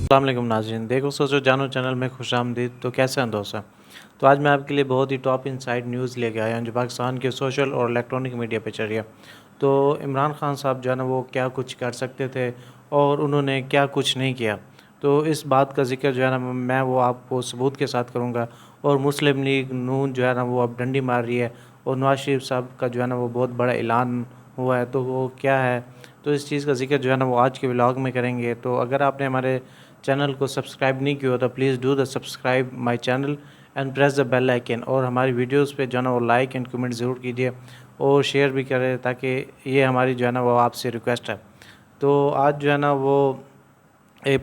السلام علیکم ناظرین، دیکھو سوچو جانو چینل میں خوش آمدید۔ تو کیسے ہیں دوست؟ تو آج میں آپ کے لیے بہت ہی ٹاپ انسائڈ نیوز لے کے آیا ہوں جو پاکستان کے سوشل اور الیکٹرانک میڈیا پہ چل رہی ہے۔ تو عمران خان صاحب جو ہے نا وہ کیا کچھ کر سکتے تھے اور انہوں نے کیا کچھ نہیں کیا، تو اس بات کا ذکر جو ہے نا میں وہ آپ کو ثبوت کے ساتھ کروں گا۔ اور مسلم لیگ نون جو ہے نا وہ اب ڈنڈی مار رہی ہے، اور نواز شریف صاحب کا جو ہے نا وہ بہت بڑا اعلان ہوا ہے، تو وہ کیا ہے، تو اس چیز کا ذکر جو ہے نا وہ آج کے ولاگ میں کریں گے۔ تو اگر آپ نے ہمارے چینل کو سبسکرائب نہیں کیا تو please do the subscribe my channel and press the bell icon, اور ہماری ویڈیوز پہ جو ہے نا وہ لائک اینڈ کمنٹ ضرور کیجیے اور شیئر بھی کریں، تاکہ یہ ہماری جو ہے نا وہ آپ سے ریکویسٹ ہے۔ تو آج جو ہے نا وہ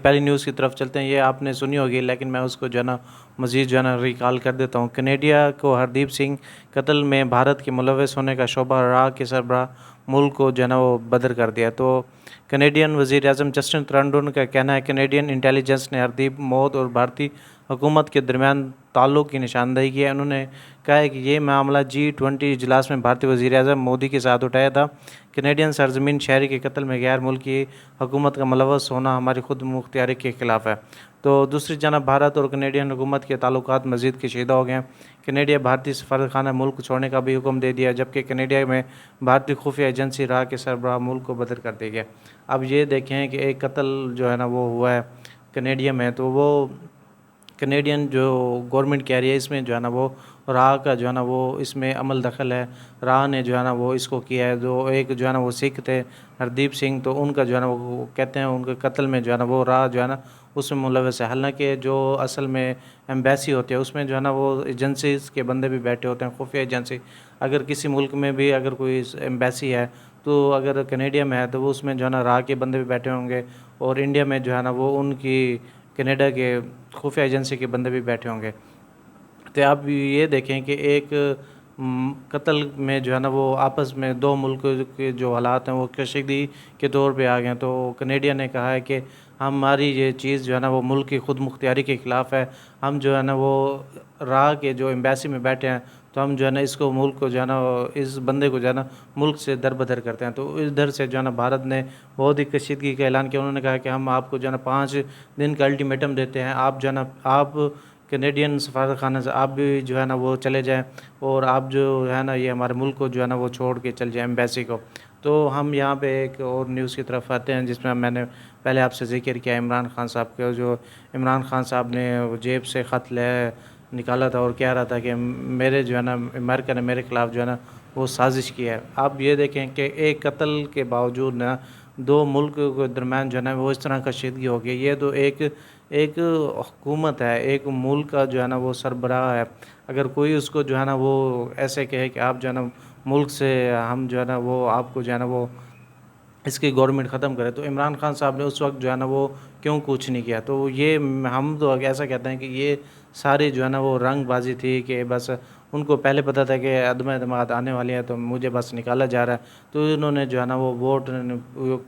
پہلی نیوز کی طرف چلتے ہیں۔ یہ آپ نے سنی ہوگی لیکن میں اس کو جو ہے نا مزید جو ہے نا ریکال کر دیتا ہوں۔ کینیڈیا کو ہردیپ سنگھ قتل میں بھارت کے ملوث ہونے کا شبہ را کے سربراہ ملک کو جو ہے نا وہ بدر کر دیا۔ تو کینیڈین وزیر اعظم جسٹن ٹروڈو کا کہنا ہے کینیڈین انٹیلیجنس نے ہردیپ موت اور بھارتی حکومت کے درمیان تعلق کی نشاندہی کی ہے۔ انہوں نے کہا ہے کہ یہ معاملہ G20 اجلاس میں بھارتی وزیر اعظم مودی کے ساتھ اٹھایا تھا۔ کینیڈین سرزمین شہری کے قتل میں غیر ملکی حکومت کا ملوث ہونا ہماری خود مختاری کے خلاف ہے۔ تو دوسری جانب بھارت اور کینیڈین حکومت کے تعلقات مزید کشیدہ ہو گئے ہیں۔ کینیڈیا بھارتی سفارتخانہ ملک چھوڑنے کا بھی حکم دے دیا، جبکہ کینیڈیا میں بھارتی خفیہ ایجنسی را کے سربراہ ملک کو بدر کر دیا گیا۔ اب یہ دیکھیں کہ ایک قتل جو ہے نا وہ ہوا ہے کینیڈیا میں، تو وہ کینیڈین جو گورنمنٹ کہہ رہی ہے اس میں جو ہے نا وہ راہ کا جو ہے نا وہ اس میں عمل دخل ہے، راہ نے جو ہے نا وہ اس کو کیا ہے۔ جو ایک جو ہے نا وہ سکھ تھے ہردیپ سنگھ، تو ان کا جو ہے نا وہ کہتے ہیں ان کے قتل میں جو ہے نا وہ راہ جو ہے نا اس میں ملوث ہے، حالانکہ جو اصل میں ایمبیسی ہوتی ہے اس میں جو ہے نا وہ ایجنسیز کے بندے بھی بیٹھے ہوتے ہیں، خفیہ ایجنسی۔ اگر کسی ملک میں بھی اگر کوئی ایمبیسی ہے تو اگر کینیڈیا میں ہے تو وہ اس میں جو ہے نا راہ کے بندے بھی بیٹھے ہوں گے، اور انڈیا میں جو ہے نا وہ ان کی کینیڈا کے خفیہ ایجنسی کے بندے بھی بیٹھے ہوں گے۔ تو آپ یہ دیکھیں کہ ایک قتل میں جو ہے نا وہ آپس میں دو ملکوں کے جو حالات ہیں وہ کشیدگی کے طور پہ آ گئے ہیں۔ تو کینیڈیا نے کہا ہے کہ ہماری یہ چیز جو ہے نا وہ ملک کی خود مختاری کے خلاف ہے، ہم جو ہے نا وہ راہ کے جو ایمبیسی میں بیٹھے ہیں تو ہم جو ہے نا اس کو ملک کو جو ہے نا اس بندے کو جو ہے نا ملک سے دربدر کرتے ہیں۔ تو ادھر سے جو ہے نا بھارت نے بہت ہی کشیدگی کا اعلان کیا۔ انہوں نے کہا کہ ہم آپ کو جو ہے نا 5 دن کا الٹیمیٹم دیتے ہیں، آپ جو ہے نا آپ کینیڈین سفارتخانہ سے آپ بھی جو ہے نا وہ چلے جائیں، اور آپ جو ہے نا یہ ہمارے ملک کو جو ہے نا وہ چھوڑ کے چل جائیں ایمبیسی کو۔ تو ہم یہاں پہ ایک اور نیوز کی طرف آتے ہیں جس میں میں نے پہلے آپ سے ذکر کیا عمران خان صاحب کے، جو عمران خان صاحب نے جیب سے خط نکالا تھا اور کہہ رہا تھا کہ میرے جو ہے نا امریکہ نے میرے خلاف جو ہے نا وہ سازش کی ہے۔ آپ یہ دیکھیں کہ ایک قتل کے باوجود نا دو ملک کے درمیان جو ہے نا وہ اس طرح کشیدگی ہو گئی۔ یہ تو ایک حکومت ہے، ایک ملک کا جو ہے نا وہ سربراہ ہے، اگر کوئی اس کو جو ہے نا وہ ایسے کہے کہ آپ جو ہے نا ملک سے ہم جو ہے نا وہ آپ کو جو ہے نا وہ اس کی گورنمنٹ ختم کرے، تو عمران خان صاحب نے اس وقت جو ہے نا وہ کیوں کچھ نہیں کیا؟ تو یہ ہم تو ایسا کہتے ہیں کہ یہ ساری جو ہے نا وہ رنگ بازی تھی، کہ بس ان کو پہلے پتہ تھا کہ عدم اعتماد آنے والی ہے تو مجھے بس نکالا جا رہا ہے۔ تو انہوں نے جو ہے نا وہ ووٹ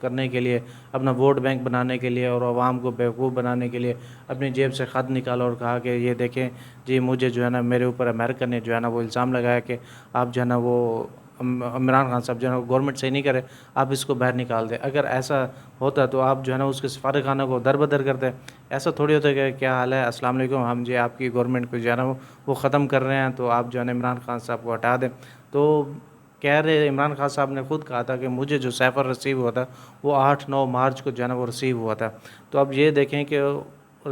کرنے کے لیے، اپنا ووٹ بینک بنانے کے لیے اور عوام کو بیوقوف بنانے کے لیے اپنی جیب سے خط نکالا اور کہا کہ یہ دیکھیں جی مجھے جو ہے نا میرے اوپر امریکہ نے جو ہے نا وہ الزام لگایا کہ آپ جو ہے نا وہ عمران خان صاحب جو ہے نا گورنمنٹ صحیح نہیں کرے، آپ اس کو باہر نکال دیں۔ اگر ایسا ہوتا تو آپ جو ہے نا اس کے سفارتخانہ کو دربدر کرتے۔ ایسا تھوڑی ہوتا ہے کہ کیا حال ہے، السلام علیکم، ہم جی آپ کی گورنمنٹ کو جو ہے نا وہ ختم کر رہے ہیں، تو آپ جو ہے نا عمران خان صاحب کو ہٹا دیں۔ تو کہہ رہے عمران خان صاحب نے خود کہا تھا کہ مجھے جو سیفر ریسیو ہوا تھا وہ 8-9 مارچ کو جو ہے نا وہ ریسیو ہوا تھا۔ تو اب یہ دیکھیں کہ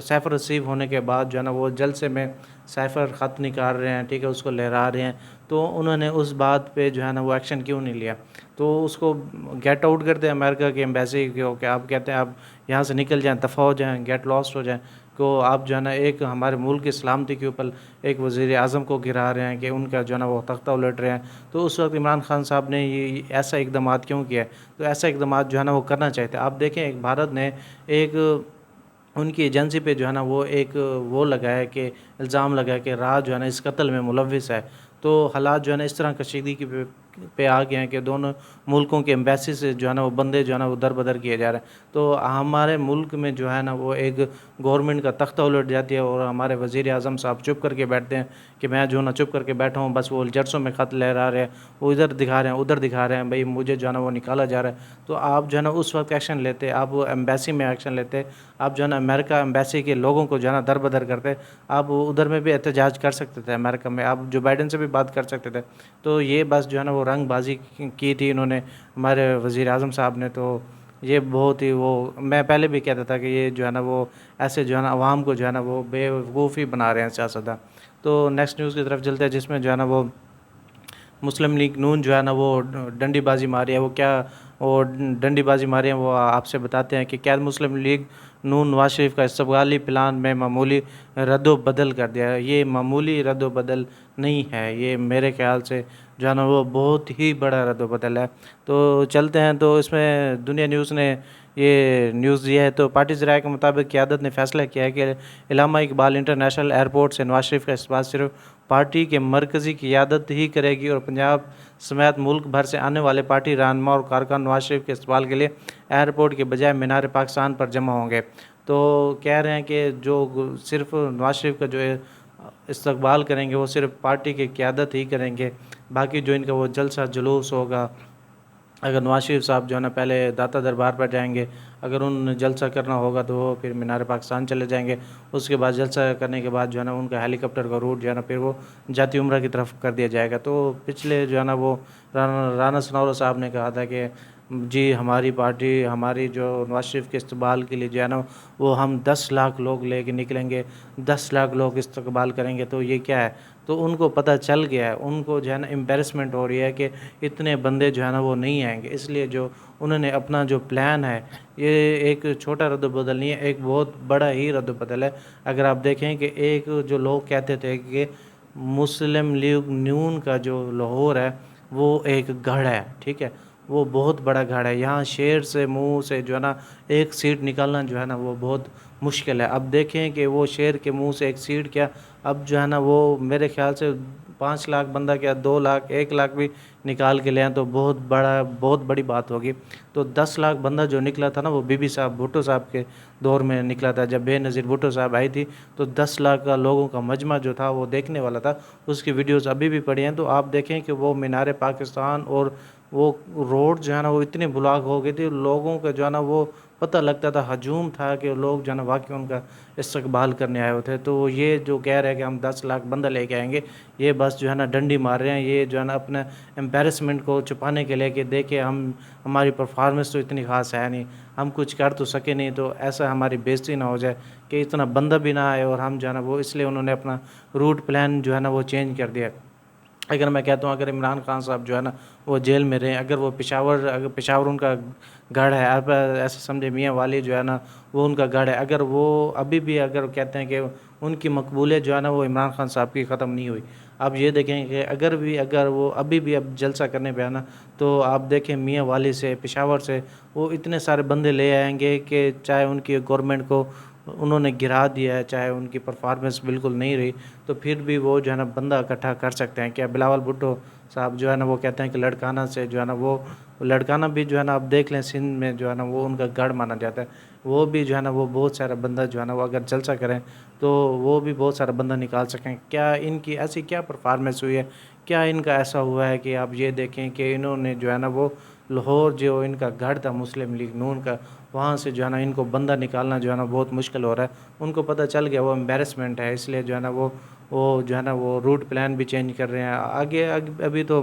سیفر ریسیو ہونے کے بعد جو ہے نا وہ جلسے میں سیفر خط نکال رہے ہیں، ٹھیک ہے، اس کو لہرا رہے ہیں، تو انہوں نے اس بات پہ جو ہے نا وہ ایکشن کیوں نہیں لیا؟ تو اس کو گیٹ آؤٹ کرتے ہیں امریکہ کی ایمبیسی کو، کہ آپ کہتے ہیں آپ یہاں سے نکل جائیں، دفع ہو جائیں، گیٹ لاسٹ ہو جائیں، کو آپ جو ہے نا ایک ہمارے ملک کی سلامتی کے اوپر ایک وزیر اعظم کو گرا رہے ہیں کہ ان کا جو ہے نا وہ تختہ الٹ رہے ہیں۔ تو اس وقت عمران خان صاحب نے یہ ایسا اقدامات کیوں کیا ہے؟ تو ایسا اقدامات جو ہے نا وہ کرنا چاہتے ہیں۔ آپ دیکھیں ایک بھارت نے ایک ان کی ایجنسی پہ جو ہے نا وہ ایک وہ لگایا کہ الزام لگایا کہ راہ جو ہے نا اس قتل میں ملوث ہے۔ تو حالات جو ہے نا اس طرح کشیدگی پہ آ گئے ہیں کہ دونوں ملکوں کے ایمبیسی سے جو ہے نا وہ بندے جو ہے نا وہ در بدر کیے جا رہے ہیں۔ تو ہمارے ملک میں جو ہے نا وہ ایک گورنمنٹ کا تختہ الٹ جاتی ہے اور ہمارے وزیر اعظم صاحب چپ کر کے بیٹھتے ہیں کہ میں جو ہے نا چپ کر کے بیٹھا ہوں، بس وہ جرسوں میں خط لہرا رہے ہیں، وہ ادھر دکھا رہے ہیں ادھر دکھا رہے ہیں، بھئی مجھے جو ہے نا وہ نکالا جا رہا ہے۔ تو آپ جو ہے نا اس وقت ایکشن لیتے، آپ ایمبیسی میں ایکشن لیتے، آپ جو ہے نا امریکہ ایمبیسی کے لوگوں کو جو ہے نا در بدر کرتے، آپ ادھر میں بھی احتجاج کر سکتے تھے، امریکہ میں آپ جو بائیڈن سے بھی بات کر سکتے تھے۔ تو یہ بس جو ہے نا وہ رنگ بازی کی تھی انہوں نے، ہمارے وزیر اعظم صاحب نے۔ تو یہ بہت ہی میں پہلے بھی کہتا تھا کہ یہ جو ہے نا وہ ایسے جو ہے نا عوام کو جو ہے نا وہ بے وقوف ہی بنا رہے ہیں سیاستدان۔ تو نیکسٹ نیوز کی طرف چلتے ہیں، جس میں جو ہے نا وہ مسلم لیگ نون جو ہے نا وہ ڈنڈی بازی ماری ہے۔ وہ کیا وہ ڈنڈی بازی ماری ہے وہ آپ سے بتاتے ہیں کہ کیا مسلم لیگ نون نواز شریف کا استقبالی پلان میں معمولی رد و بدل کر دیا ہے۔ یہ معمولی رد و بدل نہیں ہے، یہ میرے خیال سے جو ہے نا وہ بہت ہی بڑا رد و بدل ہے۔ تو چلتے ہیں، تو اس میں دنیا نیوز نے یہ نیوز دیا ہے۔ تو پارٹی ذرائع کے مطابق قیادت نے فیصلہ کیا ہے کہ علامہ اقبال انٹرنیشنل ایئرپورٹ سے نواز شریف کا استقبال صرف پارٹی کے مرکزی قیادت ہی کرے گی اور پنجاب سمیت ملک بھر سے آنے والے پارٹی رہنما اور کارکن نواز شریف کے استقبال کے لیے ایئرپورٹ کے بجائے مینار پاکستان پر جمع ہوں گے۔ تو کہہ رہے ہیں کہ جو صرف نواز شریف کا جو استقبال کریں گے وہ صرف پارٹی کی قیادت ہی کریں گے، باقی جو ان کا وہ جلسہ جلوس ہوگا، اگر نواز شریف صاحب جو ہے نا پہلے داتا دربار پر جائیں گے، اگر ان جلسہ کرنا ہوگا تو وہ پھر مینار پاکستان چلے جائیں گے، اس کے بعد جلسہ کرنے کے بعد جو ہے نا ان کا ہیلی کاپٹر کا روٹ جو ہے نا پھر وہ جاتی عمرہ کی طرف کر دیا جائے گا۔ تو پچھلے جو ہے نا وہ رانا ثناءاللہ صاحب نے کہا تھا کہ جی ہماری پارٹی ہماری جو نواز شریف کے استقبال کے لیے جو ہے نا وہ ہم 10 لاکھ لوگ لے کے نکلیں گے، 10 لاکھ لوگ استقبال کریں گے۔ تو یہ کیا ہے؟ تو ان کو پتہ چل گیا ہے، ان کو جو ہے نا امبیرسمنٹ ہو رہی ہے کہ اتنے بندے جو ہے نا وہ نہیں آئیں گے، اس لیے جو انہوں نے اپنا جو پلان ہے یہ ایک چھوٹا رد و بدل نہیں ہے، ایک بہت بڑا ہی رد و بدل ہے۔ اگر آپ دیکھیں کہ ایک جو لوگ کہتے تھے کہ مسلم لیگ نون کا جو لاہور ہے وہ ایک گڑھ ہے، ٹھیک ہے، وہ بہت بڑا گڑھ ہے، یہاں شیر سے منہ سے جو ہے نا ایک سیٹ نکالنا جو ہے نا وہ بہت مشکل ہے۔ اب دیکھیں کہ وہ شیر کے منہ سے ایک سیٹ کیا، اب جو ہے نا وہ میرے خیال سے 5 لاکھ بندہ کیا 2 لاکھ 1 لاکھ بھی نکال کے لیں تو بہت بڑی بات ہوگی۔ تو 10 لاکھ بندہ جو نکلا تھا نا وہ بی بی صاحب بھٹو صاحب کے دور میں نکلا تھا، جب بے نظیر بھٹو صاحب آئی تھی تو 10 لاکھ کا لوگوں کا مجمع جو تھا وہ دیکھنے والا تھا، اس کی ویڈیوز ابھی بھی پڑی ہیں۔ تو آپ دیکھیں کہ وہ مینار پاکستان اور وہ روڈ جو ہے نا وہ اتنے بلاک ہو گئی تھی، لوگوں کا جو ہے نا وہ پتہ لگتا تھا، ہجوم تھا کہ لوگ جو ہے نا واقعی ان کا استقبال کرنے آئے ہوتے۔ تو یہ جو کہہ رہے ہیں کہ ہم 10 لاکھ بندہ لے کے آئیں گے، یہ بس جو ہے نا ڈنڈی مار رہے ہیں، یہ جو ہے نا اپنے امبیرسمنٹ کو چھپانے کے لیے کہ دیکھیں ہماری پرفارمنس تو اتنی خاص ہے نہیں، ہم کچھ کر تو سکے نہیں، تو ایسا ہماری بےزتی نہ ہو جائے کہ اتنا بندہ بھی نہ آئے اور ہم جو ہے نا وہ، اس لیے انہوں نے اپنا روٹ پلان جو ہے نا وہ چینج کر دیا۔ اگر میں کہتا ہوں اگر عمران خان صاحب جو ہے نا وہ جیل میں رہیں، اگر وہ پشاور ان کا گڑھ ہے، آپ ایسے سمجھے میاں والی جو ہے نا وہ ان کا گڑھ ہے، اگر وہ ابھی بھی اگر کہتے ہیں کہ ان کی مقبولیت جو ہے نا وہ عمران خان صاحب کی ختم نہیں ہوئی، آپ یہ دیکھیں کہ اگر وہ ابھی بھی اب جلسہ کرنے پہ آنا تو آپ دیکھیں میاں والی سے پشاور سے وہ اتنے سارے بندے لے آئیں گے کہ چاہے ان کی گورنمنٹ کو انہوں نے گرا دیا ہے، چاہے ان کی پرفارمنس بالکل نہیں رہی، تو پھر بھی وہ جو ہے نا بندہ اکٹھا کر سکتے ہیں۔ کیا بلاول بھٹو صاحب جو ہے نا وہ کہتے ہیں کہ لڑکانہ سے جو ہے نا وہ لڑکانہ بھی جو ہے نا آپ دیکھ لیں سندھ میں جو ہے نا وہ ان کا گڑھ مانا جاتا ہے، وہ بھی جو ہے نا وہ بہت سارا بندہ جو ہے نا وہ اگر جلسہ کریں تو وہ بھی بہت سارا بندہ نکال سکیں۔ کیا ان کی ایسی کیا پرفارمنس ہوئی ہے، کیا ان کا ایسا ہوا ہے کہ آپ یہ دیکھیں کہ انہوں نے جو ہے نا وہ لاہور جو ان کا گڑھ تھا مسلم لیگ نون کا، وہاں سے جو ہے نا ان کو بندہ نکالنا جو ہے نا بہت مشکل ہو رہا ہے، ان کو پتہ چل گیا وہ امبیرسمنٹ ہے، اس لیے جو ہے نا وہ جو ہے نا وہ روٹ پلان بھی چینج کر رہے ہیں آگے۔ ابھی تو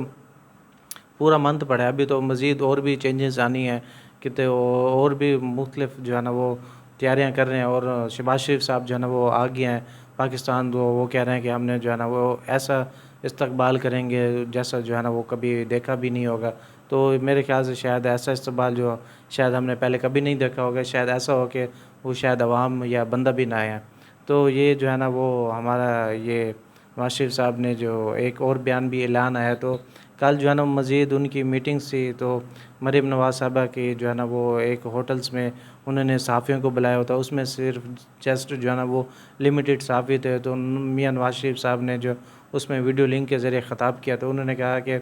پورا منتھ پڑا ہے، ابھی تو مزید اور بھی چینجز آنی ہے، کتے اور بھی مختلف جو ہے نا وہ تیاریاں کر رہے ہیں، اور شہباز شریف صاحب جو ہے نا وہ آ گئے ہیں پاکستان، تو وہ کہہ رہے ہیں کہ ہم نے جو ہے نا وہ ایسا استقبال کریں گے جیسا جو ہے نا وہ کبھی دیکھا بھی نہیں ہوگا۔ تو میرے خیال سے شاید ایسا استقبال جو شاید ہم نے پہلے کبھی نہیں دیکھا ہوگا، شاید ایسا ہو کہ وہ شاید عوام یا بندہ بھی نہ آئے ہیں۔ تو یہ جو ہے نا وہ ہمارا یہ نواز شریف صاحب نے جو ایک اور بیان بھی اعلان آیا، تو کل جو ہے نا مزید ان کی میٹنگز تھی، تو مریم نواز صاحبہ کی جو ہے نا وہ ایک ہوٹلز میں انہوں نے صحافیوں کو بلایا ہوتا، اس میں صرف جسٹ جو ہے نا وہ لمیٹڈ صحافی تھے، تو میاں نواز شریف صاحب نے جو اس میں ویڈیو لنک کے ذریعے خطاب کیا، تو انہوں نے کہا کہ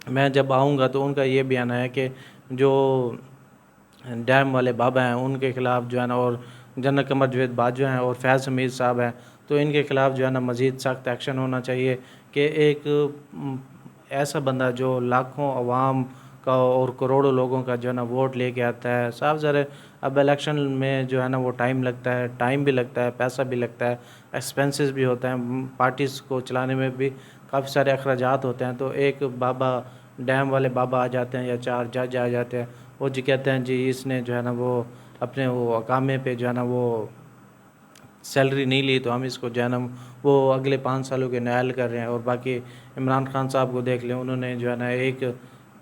میں جب آؤں گا تو ان کا یہ بیان ہے کہ جو ڈیم والے بابا ہیں ان کے خلاف جو ہے نا، اور جنرل قمر جاوید باجوہ ہیں اور فیض حمید صاحب ہیں، تو ان کے خلاف جو ہے نا مزید سخت ایکشن ہونا چاہیے کہ ایک ایسا بندہ جو لاکھوں عوام کا اور کروڑوں لوگوں کا جو ہے نا ووٹ لے کے آتا ہے، صاف ظاہر ہے اب الیکشن میں جو ہے نا وہ ٹائم لگتا ہے، ٹائم بھی لگتا ہے، پیسہ بھی لگتا ہے، ایکسپینسز بھی ہوتے ہیں، پارٹیز کو چلانے میں بھی کافی سارے اخراجات ہوتے ہیں۔ تو ایک بابا ڈیم والے بابا آ جاتے ہیں یا 4 جج آ جاتے ہیں، وہ جی کہتے ہیں جی اس نے جو ہے نا وہ اپنے وہ اقامے پہ جو ہے نا وہ سیلری نہیں لی، تو ہم اس کو جو ہے نا وہ اگلے 5 سالوں کے نائل کر رہے ہیں۔ اور باقی عمران خان صاحب کو دیکھ لیں، انہوں نے جو ہے نا ایک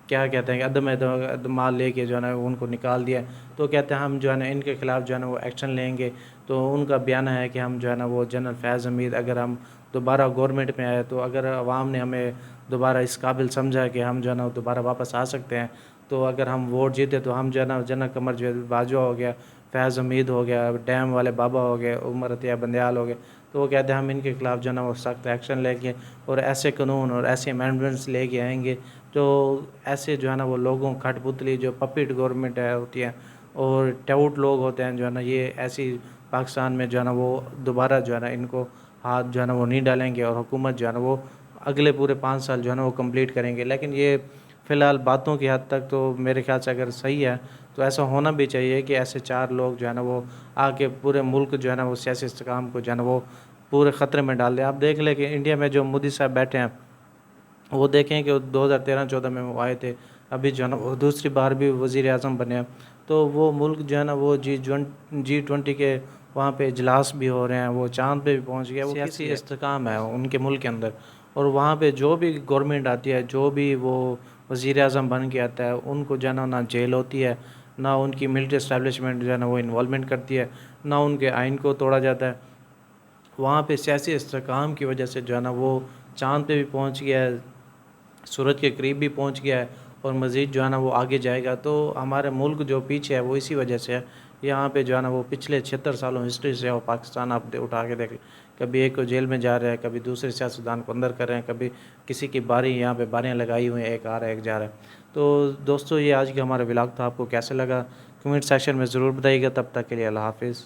کیا کہتے ہیں کہ عدم اعتماد لے کے جو ہے نا ان کو نکال دیا، تو کہتے ہیں ہم جو ہے نا ان کے خلاف جو ہے نا وہ ایکشن لیں گے۔ تو ان کا بیان ہے کہ ہم جو ہے نا وہ جنرل فیض حمید اگر ہم دوبارہ گورنمنٹ میں آئے، تو اگر عوام نے ہمیں دوبارہ اس قابل سمجھا کہ ہم جو ہے نا دوبارہ واپس آ سکتے ہیں، تو اگر ہم ووٹ جیتے تو ہم جو ہے نا جنرل قمر جاوید باجوہ ہو گیا، فیض حمید ہو گیا، ڈیم والے بابا ہو گئے، عمر عطیہ بندیال ہو گئے، تو وہ کہتے ہیں ہم ان کے خلاف جو ہے نا وہ سخت ایکشن لیں گے اور ایسے قانون اور ایسے امینڈمنٹس لے کے آئیں گے جو ایسے جو ہے نا وہ لوگوں کھٹ پتلی جو پپٹ گورنمنٹ ہے ہوتی ہے اور ٹاؤٹ لوگ ہوتے ہیں جو ہے نا، یہ ایسی پاکستان میں جو ہے نا وہ دوبارہ جو ہے نا ان کو ہاتھ جو ہے نا وہ نہیں ڈالیں گے، اور حکومت جو ہے نا وہ اگلے پورے 5 سال جو ہے نا وہ کمپلیٹ کریں گے۔ لیکن یہ فی الحال باتوں کی حد تک تو میرے خیال سے اگر صحیح ہے تو ایسا ہونا بھی چاہیے کہ ایسے 4 لوگ جو ہے نا وہ آ کے پورے ملک جو ہے نا وہ سیاسی استحکام کو جو ہے نا وہ پورے خطرے میں ڈال دیں۔ آپ دیکھ لیں کہ انڈیا میں جو مودی صاحب بیٹھے ہیں، وہ دیکھیں کہ 2013-14 میں وہ آئے تھے، ابھی جو ہے نا وہ دوسری بار بھی وزیر اعظم بنے ہیں، تو وہ ملک جو ہے نا وہ G20 کے وہاں پہ اجلاس بھی ہو رہے ہیں، وہ چاند پہ بھی پہنچ گیا، وہ سیاسی استحکام ہے ان کے ملک کے اندر، اور وہاں پہ جو بھی گورنمنٹ آتی ہے، جو بھی وہ وزیر اعظم بن کے آتا ہے، ان کو جو ہے نہ جیل ہوتی ہے، نہ ان کی ملٹری اسٹیبلشمنٹ جو ہے نا وہ انوالومنٹ کرتی ہے، نہ ان کے آئین کو توڑا جاتا ہے۔ وہاں پہ سیاسی استحکام کی وجہ سے جو ہے نا وہ چاند پہ بھی پہنچ گیا ہے، سورج کے قریب بھی پہنچ گیا ہے، اور مزید جو ہے نا وہ آگے جائے گا۔ تو ہمارے ملک جو پیچھے ہے وہ اسی وجہ سے ہے۔ یہاں پہ جو ہے نا وہ پچھلے 76 سالوں ہسٹری سے، اور پاکستان آپ اٹھا کے دیکھ لیں، کبھی ایک کو جیل میں جا رہے ہیں، کبھی دوسرے سیاستدان کو اندر کر رہے ہیں، کبھی کسی کی باری یہاں پہ باریاں لگائی ہوئی ہیں، ایک آ رہا ہے ایک جا رہا ہے۔ تو دوستو یہ آج کا ہمارا ولاگ تھا، آپ کو کیسے لگا کمنٹ سیکشن میں ضرور بتائیے گا۔ تب تک کے لیے اللہ حافظ۔